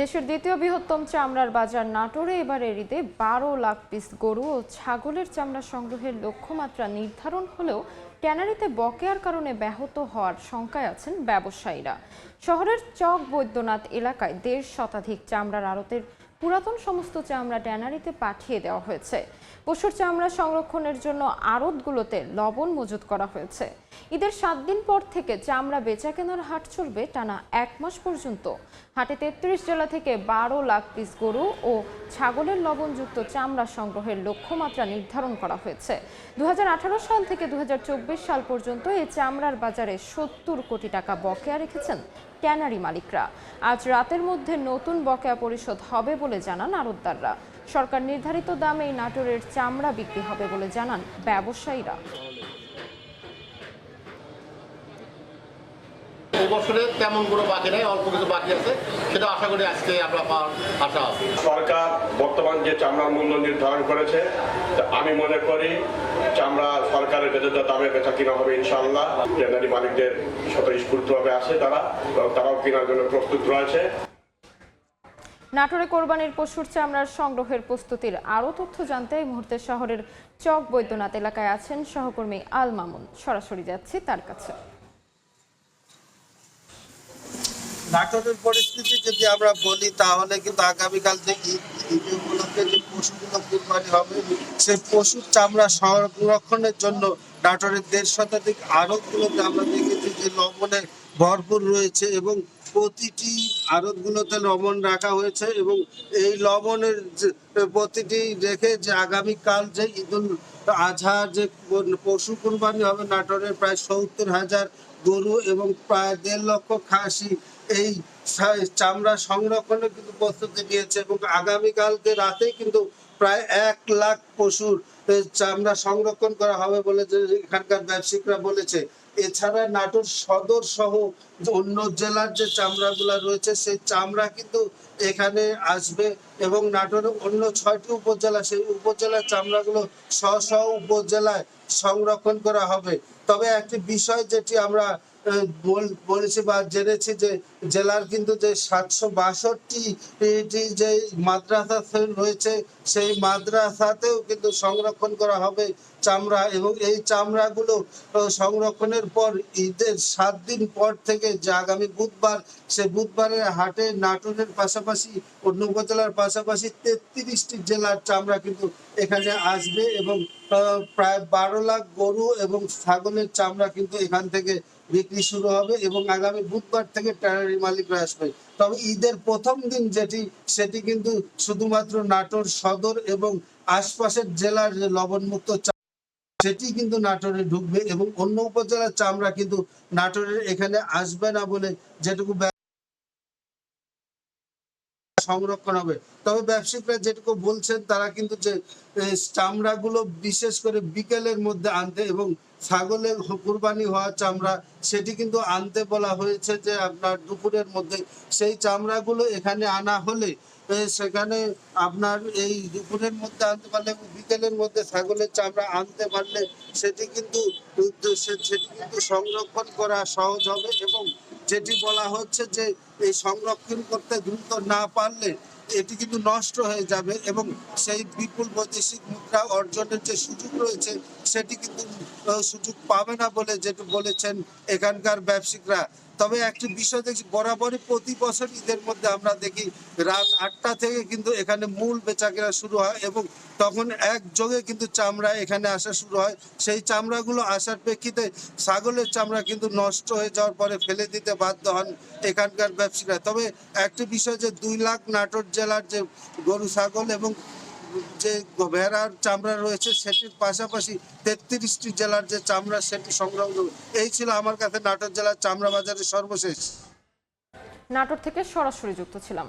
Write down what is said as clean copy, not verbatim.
দেশের দ্বিতীয় বৃহত্তম চামড়ার বাজার নাটোরে এবারের ঈদে ১২ লাখ পিস গরু ও ছাগলের চামড়া সংগ্রহের লক্ষ্যমাত্রা নির্ধারণ হলেও ট্যানারিতে বকেয়ার কারণে ব্যাহত হওয়ার শঙ্কায় আছেন ব্যবসায়ীরা। শহরের চক বৈদ্যনাথ এলাকায় ১.৫ শতাধিক চামড়ার আড়তের পুরাতন সমস্ত চামড়া ট্যানারিতে পাঠিয়ে দেওয়া হয়েছে। পশুর চামড়া সংরক্ষণের জন্য আড়তগুলোতে লবণ মজুত করা হয়েছে। ঈদের ৭ দিন পর থেকে চামড়া বেচাকেনার হাট চলবে টানা ১ মাস পর্যন্ত। হাটে ৩৩ জেলা থেকে ১২ লাখ পিস গরু ও ছাগলের লবণযুক্ত চামড়া সংগ্রহের লক্ষ্যমাত্রা নির্ধারণ করা হয়েছে। ২০১৮ সাল থেকে ২০২৪ সাল পর্যন্ত এই চামড়ার বাজারে ৭০ কোটি টাকা বকেয়া রেখেছেন ট্যানারি মালিকরা। আজ রাতের মধ্যে নতুন বকেয়া পরিশোধ হবে বলে জানান আড়তদাররা। সরকার নির্ধারিত দামেই নাটোরের চামড়া বিক্রি হবে বলে জানান ব্যবসায়ীরা। এই বছরে তেমন কোনো বাকি নেই, অল্প কিছু বাকি আছে, সেটা আশা করি আজকে আমরা পাওয়ার আশা আছে। সরকার বর্তমান যে চামড়ার মূল্য নির্ধারণ করেছে, আমি মনে করি চামড়া সরকারের ন্যায্য দামে বেচা কিনা হবে ইনশাআল্লাহ। ট্যানারি মালিকদের স্বতঃস্ফূর্তভাবে আছে তারাও কেনার জন্য প্রস্তুত রয়েছে। নাটোরে কোরবানির পশুর চামড়ার সংগ্রহের প্রস্তুতির আরও তথ্য জানতে এই মুহূর্তে শহরের চক বৈদ্যনাথ এলাকায় আছেন সহকর্মী আল মামুন। সরাসরি যাচ্ছি তার কাছে। নাটোরের পরিস্থিতি যদি আমরা বলি তাহলে কিন্তু আগামীকাল যে ঈদ উপলক্ষে যে পশুগুলো কুরবানি হবে সেই পশুর চামড়া সংরক্ষণের জন্য নাটোরের ১.৫ শতাধিক আড়তগুলোতে আমরা দেখেছি যে লবণে ভরপুর রয়েছে এবং প্রতিটি আড়তগুলোতে লবণ রাখা হয়েছে এবং এই লবণের প্রতিটি রেখে যে আগামীকাল যে ঈদুল আজহার যে পশু কুরবানি হবে নাটোরের প্রায় ৭০,০০০ গরু এবং প্রায় ১.৫ লক্ষ খাসি এই চামড়া সংরক্ষণে কিন্তু প্রস্তুতি নিয়েছে এবং আগামীকালকে রাতে কিন্তু প্রায় ১ লাখ পশুর চামড়া সংরক্ষণ করা হবে বলে এখানকার ব্যবসায়িকরা বলেছে। এছাড়া নাটোর সদর সহ অন্য জেলার যে চামড়াগুলা রয়েছে সেই চামড়া কিন্তু এখানে আসবে এবং নাটোরের অন্য ৬টি উপজেলা সেই উপজেলার চামড়াগুলো স্ব উপজেলায় সংরক্ষণ করা হবে। তবে একটি বিষয় যেটি আমরা বলেছি বা জেনেছি যে জেলার কিন্তু যে ৭৬২টি যে মাদ্রাসা রয়েছে সেই মাদ্রাসাতেও কিন্তু সংরক্ষণ করা হবে চামড়া এবং এই চামড়াগুলো সংরক্ষণের পর ঈদের ৭ দিন পর থেকে যে আগামী বুধবার সে বুধবারের হাটে নাটোরের পাশাপাশি অন্য উপজেলার পাশাপাশি ৩৩টি জেলার চামড়া কিন্তু এখানে আসবে এবং প্রায় ১২ লাখ গরু এবং ছাগলের চামড়া কিন্তু এখান থেকে বিক্রি শুরু হবে এবং আগামী বুধবার থেকে ট্যানারি মালিকরা আসবে। তবে ঈদের প্রথম দিন সেটি কিন্তু শুধুমাত্র নাটোর সদর এবং আশপাশের জেলার যে লবণমুক্ত সেটি কিন্তু নাটোরে ঢুকবে এবং অন্য উপজেলার চামড়া কিন্তু নাটোরের এখানে আসবে না বলে যেটুকু সংরক্ষণ হবে। তবে ব্যবসায়িকরা যেটুকু বলছেন তারা কিন্তু যে চামড়াগুলো বিশেষ করে বিকেলের মধ্যে আনতে এবং ছাগলের কুরবানি হওয়া চামড়া সেটি কিন্তু আনতে বলা হয়েছে যে আপনার দুপুরের মধ্যে সেই চামড়াগুলো এখানে আনা হলে সেখানে আপনার এই দুপুরের মধ্যে আনতে পারলে এবং বিকেলের মধ্যে ছাগলের চামড়া আনতে পারলে সেটি কিন্তু সংরক্ষণ করা সহজ হবে এবং যেটি বলা হচ্ছে যে এই সংরক্ষণ করতে দ্রুত না পারলে এটি কিন্তু নষ্ট হয়ে যাবে এবং সেই বিপুল বৈদেশিক মুদ্রা অর্জনের যে সুযোগ রয়েছে সেটি কিন্তু সুযোগ পাবে না বলে যেটি বলেছেন এখানকার ব্যবসায়িকরা। তবে একটি বিষয় দেখছি বরাবরই প্রতি বছর ঈদের মধ্যে আমরা দেখি রাত ৮টা থেকে কিন্তু এখানে মূল বেচাকেনা শুরু হয় এবং তখন একযোগে কিন্তু চামড়া এখানে আসা শুরু হয়। সেই চামড়াগুলো আসার প্রেক্ষিতে ছাগলের চামড়া কিন্তু নষ্ট হয়ে যাওয়ার পরে ফেলে দিতে বাধ্য হন এখানকার ব্যবসায়ীরা। তবে একটি বিষয় যে ২ লাখ নাটোর জেলার যে গরু ছাগল এবং যে ভেড়ার চামড়া রয়েছে সেটির পাশাপাশি ৩৩টি জেলার যে চামড়া সেটি সংগ্রহ করবে। এই ছিল আমার কাছে নাটোর জেলার চামড়া বাজারের সর্বশেষ। নাটোর থেকে সরাসরি যুক্ত ছিলাম।